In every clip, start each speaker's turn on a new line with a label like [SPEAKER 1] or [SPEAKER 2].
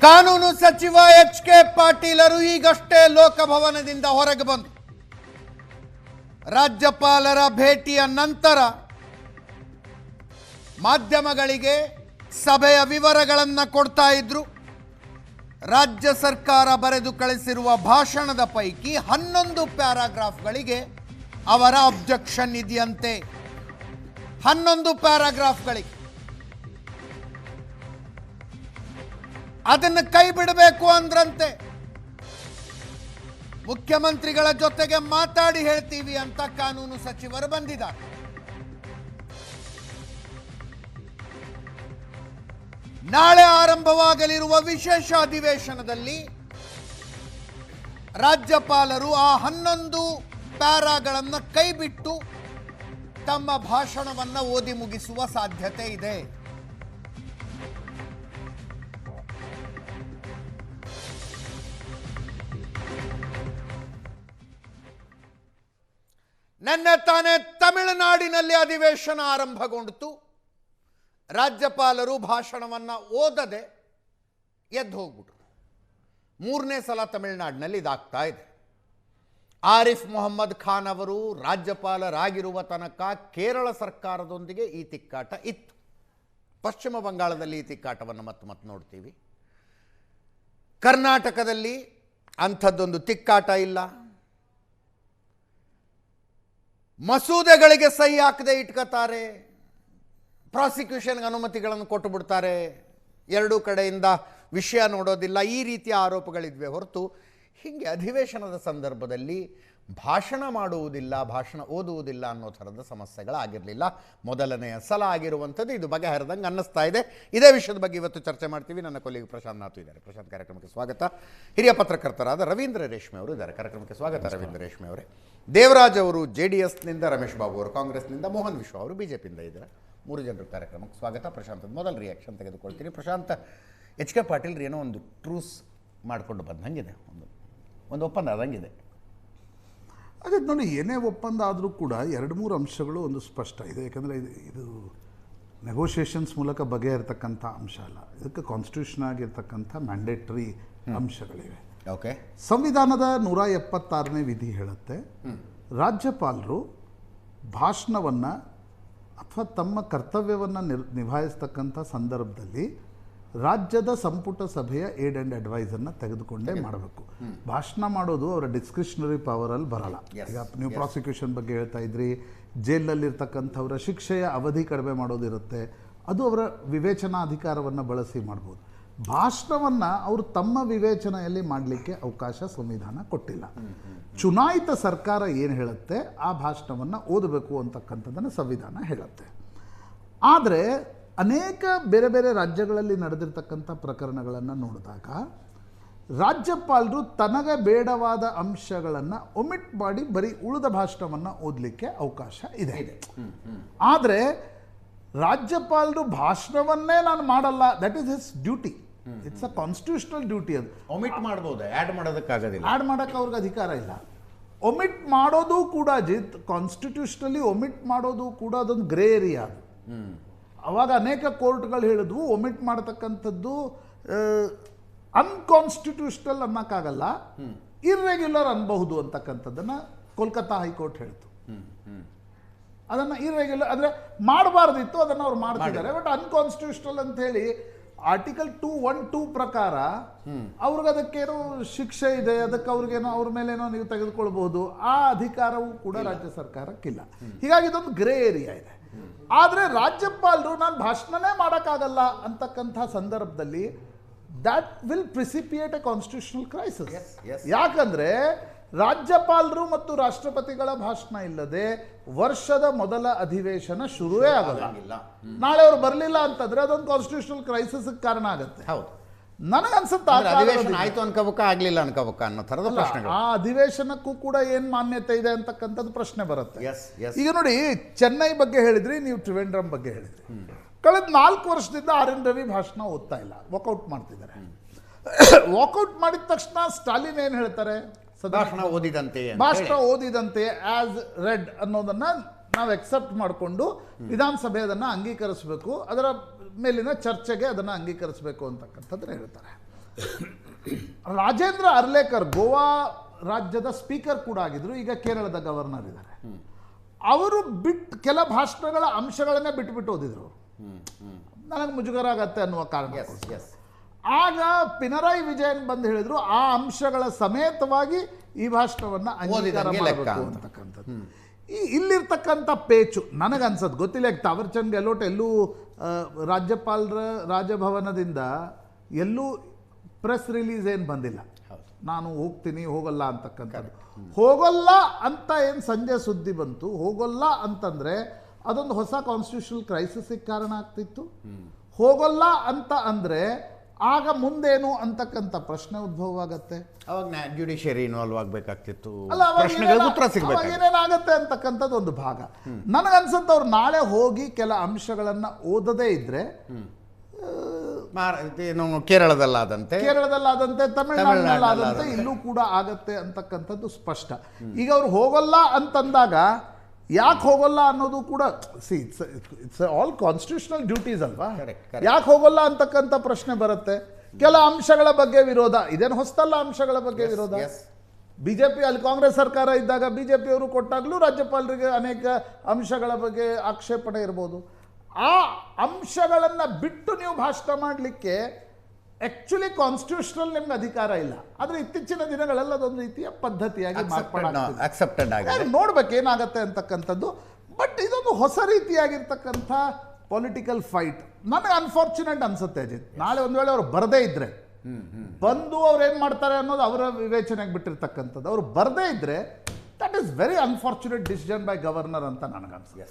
[SPEAKER 1] ಕಾನೂನು ಸಚಿವ ಎಚ್.ಕೆ. ಪಾಟೀಲರು ಈಗಷ್ಟೇ ಲೋಕಭವನದಿಂದ ಹೊರಗೆ ಬಂದು ರಾಜ್ಯಪಾಲರ ಭೇಟಿಯ ನಂತರ ಮಾಧ್ಯಮಗಳಿಗೆ ಸಭೆಯ ವಿವರಗಳನ್ನು ಕೊಡ್ತಾ ಇದ್ರು. ರಾಜ್ಯ ಸರ್ಕಾರ ಬರೆದು ಕಳಿಸಿರುವ ಭಾಷಣದ ಪೈಕಿ 11 ಪ್ಯಾರಾಗ್ರಾಫ್ಗಳಿಗೆ ಅವರ ಅಬ್ಜೆಕ್ಷನ್ ಇದೆಯಂತೆ. 11 ಪ್ಯಾರಾಗ್ರಾಫ್ಗಳಿಗೆ ಅದನ್ನು ಕೈ ಬಿಡಬೇಕು ಅಂದ್ರಂತೆ. ಮುಖ್ಯಮಂತ್ರಿಗಳ ಜೊತೆಗೆ ಮಾತಾಡಿ ಹೇಳ್ತೀವಿ ಅಂತ ಕಾನೂನು ಸಚಿವರು ಬಂದಿದ್ದಾರೆ. ನಾಳೆ ಆರಂಭವಾಗಲಿರುವ ವಿಶೇಷ ಅಧಿವೇಶನದಲ್ಲಿ ರಾಜ್ಯಪಾಲರು ಆ 11 ಪ್ಯಾರಾಗಳನ್ನು ಕೈಬಿಟ್ಟು ತಮ್ಮ ಭಾಷಣವನ್ನು ಓದಿ ಮುಗಿಸುವ ಸಾಧ್ಯತೆ ಇದೆ. ನಿನ್ನೆ ತಾನೇ ತಮಿಳುನಾಡಿನಲ್ಲಿ ಅಧಿವೇಶನ ಆರಂಭಗೊಂಡಿತು. ರಾಜ್ಯಪಾಲರು ಭಾಷಣವನ್ನು ಓದದೆ ಎದ್ದು ಹೋಗ್ಬಿಟ್ರು. 3ನೇ ಸಲ ತಮಿಳುನಾಡಿನಲ್ಲಿ ಇದಾಗ್ತಾ ಇದೆ. ಆರಿಫ್ ಮೊಹಮ್ಮದ್ ಖಾನ್ ಅವರು ರಾಜ್ಯಪಾಲರಾಗಿರುವ ತನಕ ಕೇರಳ ಸರ್ಕಾರದೊಂದಿಗೆ ಈ ತಿಕ್ಕಾಟ ಇತ್ತು. ಪಶ್ಚಿಮ ಬಂಗಾಳದಲ್ಲಿ ಈ ತಿಕ್ಕಾಟವನ್ನು ಮತ್ತೆ ನೋಡ್ತೀವಿ. ಕರ್ನಾಟಕದಲ್ಲಿ ಅಂಥದ್ದೊಂದು ತಿಕ್ಕಾಟ ಇಲ್ಲ. ಮಸೂದೆಗಳಿಗೆ ಸಹಿ ಹಾಕದೆ ಇಟ್ಕೋತಾರೆ, ಪ್ರಾಸಿಕ್ಯೂಷನ್ಗೆ ಅನುಮತಿಗಳನ್ನು ಕೊಟ್ಟು ಬಿಡ್ತಾರೆ, ಎರಡೂ ಕಡೆಯಿಂದ ವಿಷಯ ನೋಡೋದಿಲ್ಲ. ಈ ರೀತಿಯ ಆರೋಪಗಳಿದ್ವೆ ಹೊರತು ಹೀಗೆ ಅಧಿವೇಶನದ ಸಂದರ್ಭದಲ್ಲಿ ಭಾಷಣ ಮಾಡುವುದಿಲ್ಲ, ಭಾಷಣ ಓದುವುದಿಲ್ಲ ಅನ್ನೋ ಥರದ ಸಮಸ್ಯೆಗಳಾಗಿರಲಿಲ್ಲ. ಮೊದಲನೆಯ ಸಲ ಆಗಿರುವಂಥದ್ದು. ಇದು ಬಗೆಹರಿದಂಗೆ ಅನ್ನಿಸ್ತಾ ಇದೆ. ಇದೇ ವಿಷಯದ ಬಗ್ಗೆ ಇವತ್ತು ಚರ್ಚೆ ಮಾಡ್ತೀವಿ. ನನ್ನ ಕೊಲ್ಲಿಗೆ ಪ್ರಶಾಂತ್ ನಾಥು ಇದ್ದಾರೆ. ಪ್ರಶಾಂತ್, ಕಾರ್ಯಕ್ರಮಕ್ಕೆ ಸ್ವಾಗತ. ಹಿರಿಯ ಪತ್ರಕರ್ತರಾದ ರವೀಂದ್ರ ರೇಷ್ಮೆ ಅವರು ಇದ್ದಾರೆ. ಕಾರ್ಯಕ್ರಮಕ್ಕೆ ಸ್ವಾಗತ ರವೀಂದ್ರ ರೇಷ್ಮೆ ಅವರೇ. ದೇವರಾಜ್ ಅವರು JDSನಿಂದ, ರಮೇಶ್ ಬಾಬು ಅವರು ಕಾಂಗ್ರೆಸ್ನಿಂದ, ಮೋಹನ್ ವಿಶ್ವ ಅವರು BJPಯಿಂದ ಇದ್ದಾರೆ. 3 ಜನರು ಕಾರ್ಯಕ್ರಮಕ್ಕೆ ಸ್ವಾಗತ. ಪ್ರಶಾಂತ್ ಮೊದಲ ರಿಯಾಕ್ಷನ್ ತೆಗೆದುಕೊಳ್ತೀನಿ. ಪ್ರಶಾಂತ್, ಎಚ್.ಕೆ. ಪಾಟೀಲ್ ಏನೋ ಒಂದು ಟ್ರೂಸ್ ಮಾಡಿಕೊಂಡು ಬಂದಂಗಿದೆ, ಒಂದು ಒಪ್ಪಂದ ಆದಂಗಿದೆ.
[SPEAKER 2] ಅದೇ ನೋಡಿ, ಏನೇ ಒಪ್ಪಂದ ಆದರೂ ಕೂಡ 2-3 ಅಂಶಗಳು ಒಂದು ಸ್ಪಷ್ಟ ಇದೆ. ಯಾಕಂದರೆ ಇದು ನೆಗೋಷಿಯೇಷನ್ಸ್ ಮೂಲಕ ಬಗೆಹರ್ತಕ್ಕಂಥ ಅಂಶ ಅಲ್ಲ. ಇದಕ್ಕೆ ಕಾನ್ಸ್ಟಿಟ್ಯೂಷನ್ ಆಗಿರ್ತಕ್ಕಂಥ ಮ್ಯಾಂಡೇಟರಿ ಅಂಶಗಳಿವೆ.
[SPEAKER 1] ಓಕೆ.
[SPEAKER 2] ಸಂವಿಧಾನದ 176ನೇ ವಿಧಿ ಹೇಳುತ್ತೆ, ರಾಜ್ಯಪಾಲರು ಭಾಷಣವನ್ನು ಅಥವಾ ತಮ್ಮ ಕರ್ತವ್ಯವನ್ನು ನಿಭಾಯಿಸ್ತಕ್ಕಂಥ ಸಂದರ್ಭದಲ್ಲಿ ರಾಜ್ಯದ ಸಂಪುಟ ಸಭೆಯ ಏಡ್ ಆ್ಯಂಡ್ ಅಡ್ವೈಸನ್ನು ತೆಗೆದುಕೊಂಡೇ ಮಾಡಬೇಕು. ಭಾಷಣ ಮಾಡೋದು ಅವರ ಡಿಸ್ಕ್ರಿಷನರಿ ಪವರಲ್ಲಿ ಬರಲ್ಲ. ಈಗ ನೀವು ಪ್ರಾಸಿಕ್ಯೂಷನ್ ಬಗ್ಗೆ ಹೇಳ್ತಾ ಇದ್ರಿ, ಜೈಲಲ್ಲಿರ್ತಕ್ಕಂಥವರ ಶಿಕ್ಷೆಯ ಅವಧಿ ಕಡಿಮೆ ಮಾಡೋದಿರುತ್ತೆ, ಅದು ಅವರ ವಿವೇಚನಾ ಅಧಿಕಾರವನ್ನು ಬಳಸಿ ಮಾಡ್ಬೋದು. ಭಾಷಣವನ್ನು ಅವರು ತಮ್ಮ ವಿವೇಚನೆಯಲ್ಲಿ ಮಾಡಲಿಕ್ಕೆ ಅವಕಾಶ ಸಂವಿಧಾನ ಕೊಟ್ಟಿಲ್ಲ. ಚುನಾಯಿತ ಸರ್ಕಾರ ಏನು ಹೇಳುತ್ತೆ ಆ ಭಾಷಣವನ್ನು ಓದಬೇಕು ಅಂತಕ್ಕಂಥದ್ದನ್ನು ಸಂವಿಧಾನ ಹೇಳುತ್ತೆ. ಆದರೆ ಅನೇಕ ಬೇರೆ ಬೇರೆ ರಾಜ್ಯಗಳಲ್ಲಿ ನಡೆದಿರ್ತಕ್ಕಂಥ ಪ್ರಕರಣಗಳನ್ನು ನೋಡಿದಾಗ ರಾಜ್ಯಪಾಲರು ತನಗೆ ಬೇಡವಾದ ಅಂಶಗಳನ್ನು ಒಮಿಟ್ ಮಾಡಿ ಬರೀ ಉಳಿದ ಭಾಷಣವನ್ನು ಓದಲಿಕ್ಕೆ ಅವಕಾಶ ಇದೆ. ಆದರೆ ರಾಜ್ಯಪಾಲರು ಭಾಷಣವನ್ನೇ ನಾನು ಮಾಡಲ್ಲ, that is his duty. It's a constitutional duty. ಅದು
[SPEAKER 1] ಒಮಿಟ್ ಮಾಡ್ಬೋದು, ಆ್ಯಡ್ ಮಾಡೋದಕ್ಕಾಗೋದಿಲ್ಲ.
[SPEAKER 2] ಆ್ಯಡ್ ಮಾಡೋಕ್ಕೆ ಅವ್ರಿಗೆ ಅಧಿಕಾರ ಇಲ್ಲ. ಒಮಿಟ್ ಮಾಡೋದು ಕೂಡ ಕಾನ್ಸ್ಟಿಟ್ಯೂಷನಲಿ ಒಮಿಟ್ ಮಾಡೋದು ಕೂಡ ಅದೊಂದು ಗ್ರೇ ಏರಿಯಾ. ಅದು ಅವಾಗ ಅನೇಕ ಕೋರ್ಟ್ಗಳು ಹೇಳಿದ್ವು ಒಮಿಟ್ ಮಾಡತಕ್ಕಂಥದ್ದು ಅನ್ಕಾನ್ಸ್ಟಿಟ್ಯೂಷನಲ್ ಅನ್ನೋಕ್ಕಾಗಲ್ಲ, ಇರ್ರೆಗ್ಯುಲರ್ ಅನ್ಬಹುದು ಅಂತಕ್ಕಂಥದ್ದನ್ನು ಕೋಲ್ಕತ್ತಾ ಹೈಕೋರ್ಟ್ ಹೇಳ್ತು. ಅದನ್ನು ಇರ್ರೆಗ್ಯುಲರ್ ಅಂದರೆ ಮಾಡಬಾರ್ದಿತ್ತು, ಅದನ್ನು ಅವ್ರು ಮಾಡ್ತಿದ್ದಾರೆ. ಬಟ್ ಅನ್ಕಾನ್ಸ್ಟಿಟ್ಯೂಷನಲ್ ಅಂತ ಹೇಳಿ ಆರ್ಟಿಕಲ್ 212 ಪ್ರಕಾರ ಅವ್ರಿಗೆ ಅದಕ್ಕೇನೋ ಶಿಕ್ಷೆ ಇದೆ, ಅದಕ್ಕೆ ಅವ್ರಿಗೇನೋ ಅವ್ರ ಮೇಲೇನೋ ನೀವು ತೆಗೆದುಕೊಳ್ಬಹುದು. ಆ ಅಧಿಕಾರವೂ ಕೂಡ ರಾಜ್ಯ ಸರ್ಕಾರಕ್ಕಿಲ್ಲ. ಹೀಗಾಗಿ ಇದೊಂದು ಗ್ರೇ ಏರಿಯಾ ಇದೆ. ಆದರೆ ರಾಜ್ಯಪಾಲರು ನಾನು ಭಾಷಣನೇ ಮಾಡೋಕ್ಕಾಗಲ್ಲ ಅಂತಕ್ಕಂಥ ಸಂದರ್ಭದಲ್ಲಿ that will precipitate a constitutional crisis. ಯಾಕಂದರೆ ರಾಜ್ಯಪಾಲರು ಮತ್ತು ರಾಷ್ಟ್ರಪತಿಗಳ ಭಾಷಣ ಇಲ್ಲದೆ ವರ್ಷದ ಮೊದಲ ಅಧಿವೇಶನ ಶುರುವೇ ಆಗಲ್ಲ. ನಾಳೆ ಅವರು ಬರಲಿಲ್ಲ ಅಂತಂದ್ರೆ ಅದೊಂದು ಕಾನ್ಸ್ಟಿಟ್ಯೂಷನಲ್ ಕ್ರೈಸಿಸ್ ಕಾರಣ ಆಗುತ್ತೆ.
[SPEAKER 1] ಹೌದು,
[SPEAKER 2] ನನಗನ್ಸುತ್ತೆ
[SPEAKER 1] ಆಯ್ತು ಅನ್ಕೋಬೇಕಾ ಆಗ್ಲಿಲ್ಲ ಅನ್ಕೋಬೇಕಾ ಅನ್ನೋ ಥರದ ಪ್ರಶ್ನೆಗಳು.
[SPEAKER 2] ಆ ಅಧಿವೇಶನಕ್ಕೂ ಕೂಡ ಏನು ಮಾನ್ಯತೆ ಇದೆ ಅಂತಕ್ಕಂಥದ್ದು ಪ್ರಶ್ನೆ ಬರುತ್ತೆ. ಈಗ ನೋಡಿ, ಚೆನ್ನೈ ಬಗ್ಗೆ ಹೇಳಿದ್ರಿ, ನೀವು ತ್ರಿವೇಂದ್ರಂ ಬಗ್ಗೆ ಹೇಳಿದ್ರಿ. ಕಳೆದ 4 ವರ್ಷದಿಂದ RN ರವಿ ಭಾಷಣ ಓದ್ತಾ ಇಲ್ಲ, ವಾಕೌಟ್ ಮಾಡ್ತಿದ್ದಾರೆ. ವಾಕೌಟ್ ಮಾಡಿದ ತಕ್ಷಣ ಸ್ಟಾಲಿನ್ ಏನು ಹೇಳ್ತಾರೆ?
[SPEAKER 1] ಭಾಷಣ ಓದಿದಂತೆ ಅಂತ
[SPEAKER 2] ಭಾಷಣ ಓದಿದಂತೆ ಆಸ್ ರೆಡ್ ಅನ್ನೋದನ್ನ ನಾವು ಎಕ್ಸೆಪ್ಟ್ ಮಾಡಿಕೊಂಡು ವಿಧಾನಸಭೆ ಅದನ್ನು ಅಂಗೀಕರಿಸಬೇಕು, ಅದರ ಮೇಲಿನ ಚರ್ಚೆಗೆ ಅದನ್ನು ಅಂಗೀಕರಿಸಬೇಕು ಅಂತಕ್ಕಂಥದ್ದನ್ನ ಹೇಳ್ತಾರೆ. ರಾಜೇಂದ್ರ ಅರ್ಲೇಕರ್ ಗೋವಾ ರಾಜ್ಯದ ಸ್ಪೀಕರ್ ಕೂಡ ಆಗಿದ್ರು, ಈಗ ಕೇರಳದ ಗವರ್ನರ್ ಇದ್ದಾರೆ. ಅವರು ಕೆಲ ಭಾಷಣಗಳ ಅಂಶಗಳನ್ನೇ ಬಿಟ್ಟು ಓದಿದ್ರು. ನನಗೆ ಮುಜುಗರ ಆಗತ್ತೆ ಅನ್ನುವ ಕಾರಣ. ಆಗ ಪಿನರಾಯಿ ವಿಜಯನ್ ಬಂದು ಹೇಳಿದ್ರು ಆ ಅಂಶಗಳ ಸಮೇತವಾಗಿ ಈ ಭಾಷಣವನ್ನು ಅಂಗೀಕಾರ ಮಾಡಬೇಕು ಅಂತಕ್ಕಂಥದ್ದು. ಇಲ್ಲಿರ್ತಕ್ಕಂಥ ಪೇಚು ನನಗನ್ಸದ್ದು ಗೊತ್ತಿಲ್ಲ. ತಾವರ್ಚಂದ್ ಗೆಹ್ಲೋಟ್ ಎಲ್ಲೂ ರಾಜ್ಯಪಾಲರ ರಾಜಭವನದಿಂದ ಎಲ್ಲೂ ಪ್ರೆಸ್ ರಿಲೀಸ್ ಏನು ಬಂದಿಲ್ಲ, ನಾನು ಹೋಗ್ತೀನಿ ಹೋಗಲ್ಲ ಅಂತಕ್ಕಂಥದ್ದು. ಹೋಗಲ್ಲ ಅಂತ ಏನು ಸಂಜೆ ಸುದ್ದಿ ಬಂತು, ಹೋಗಲ್ಲ ಅಂತಂದರೆ ಅದೊಂದು ಹೊಸ ಕಾನ್ಸ್ಟಿಟ್ಯೂಷನಲ್ ಕ್ರೈಸಿಸ್ಗೆ ಕಾರಣ ಆಗ್ತಿತ್ತು. ಹೋಗಲ್ಲ ಅಂತ ಅಂದರೆ ಆಗ ಮುಂದೇನು ಅಂತಕ್ಕಂಥ ಪ್ರಶ್ನೆ ಉದ್ಭವವಾಗತ್ತೆ.
[SPEAKER 1] ಅವಾಗ ಜುಡಿಷಿಯರಿ ಇನ್ವಾಲ್ವ್ ಆಗಬೇಕಾಗ್ತಿತ್ತು,
[SPEAKER 2] ಅಲ್ಲ ಏನೇನಾಗತ್ತೆ ಅಂತಕ್ಕಂಥದ್ದು ಒಂದು ಭಾಗ. ನನಗನ್ಸುತ್ತೆ ಅವ್ರು ನಾಳೆ ಹೋಗಿ ಕೆಲ ಅಂಶಗಳನ್ನು ಓದದೇ ಇದ್ರೆ
[SPEAKER 1] ಕೇರಳದಲ್ಲಾದಂತೆ
[SPEAKER 2] ತಮಿಳುನಾಡಿನಲ್ಲಾದಂತೆ ಇಲ್ಲೂ ಕೂಡ ಆಗತ್ತೆ ಅಂತಕ್ಕಂಥದ್ದು ಸ್ಪಷ್ಟ. ಈಗ ಅವ್ರು ಹೋಗಲ್ಲ ಅಂತಂದಾಗ ಯಾಕೆ ಹೋಗಲ್ಲ ಅನ್ನೋದು ಕೂಡ ಇಟ್ಸ್ ಆಲ್ ಕಾನ್ಸ್ಟಿಟ್ಯೂಷನಲ್ ಡ್ಯೂಟೀಸ್ ಅಲ್ವಾ. ಯಾಕೆ ಹೋಗಲ್ಲ ಅಂತಕ್ಕಂಥ ಪ್ರಶ್ನೆ ಬರುತ್ತೆ. ಕೆಲ ಅಂಶಗಳ ಬಗ್ಗೆ ವಿರೋಧ, ಇದೇನು ಹೊಸತಲ್ಲ ಅಂಶಗಳ ಬಗ್ಗೆ ವಿರೋಧ. ಬಿಜೆಪಿ ಅಲ್ಲಿ ಕಾಂಗ್ರೆಸ್ ಸರ್ಕಾರ ಇದ್ದಾಗ ಬಿಜೆಪಿಯವರು ಕೊಟ್ಟಾಗಲೂ ರಾಜ್ಯಪಾಲರಿಗೆ ಅನೇಕ ಅಂಶಗಳ ಬಗ್ಗೆ ಆಕ್ಷೇಪಣೆ ಇರ್ಬೋದು. ಆ ಅಂಶಗಳನ್ನು ಬಿಟ್ಟು ನೀವು ಭಾಷಣ ಮಾಡಲಿಕ್ಕೆ ಆಕ್ಚುಲಿ ಕಾನ್ಸ್ಟಿಟ್ಯೂಷನಲ್ ನಿಮ್ಗೆ ಅಧಿಕಾರ ಇಲ್ಲ. ಆದರೆ ಇತ್ತೀಚಿನ ದಿನಗಳೆಲ್ಲ ಅದೊಂದು ರೀತಿಯ ಪದ್ಧತಿಯಾಗಿ ನೋಡ್ಬೇಕು ಏನಾಗತ್ತೆ ಅಂತಕ್ಕಂಥದ್ದು. ಬಟ್ ಇದೊಂದು ಹೊಸ ರೀತಿಯಾಗಿರ್ತಕ್ಕಂಥ ಪೊಲಿಟಿಕಲ್ ಫೈಟ್ ನನಗೆ ಅನ್ಫಾರ್ಚುನೇಟ್ ಅನ್ಸುತ್ತೆ ಅಜಿತ್. ನಾಳೆ ಒಂದು ವೇಳೆ ಅವ್ರು ಬರದೇ ಇದ್ರೆ ಬಂದು ಅವ್ರು ಏನು ಮಾಡ್ತಾರೆ ಅನ್ನೋದು ಅವರ ವಿವೇಚನೆಗೆ ಬಿಟ್ಟಿರ್ತಕ್ಕಂಥದ್ದು. ಅವ್ರು ಬರದೇ ಇದ್ರೆ that is very unfortunate decision by governor ಅಂತ ನನಗನ್ಸುತ್ತೆ.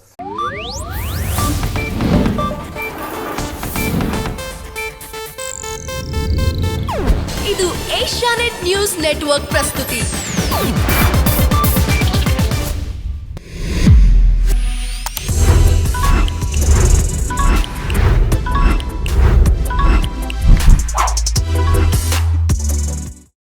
[SPEAKER 3] ಇದು ಏಷ್ಯಾನೆಟ್ ನ್ಯೂಸ್ ನೆಟ್ವರ್ಕ್ ಪ್ರಸ್ತುತಿ.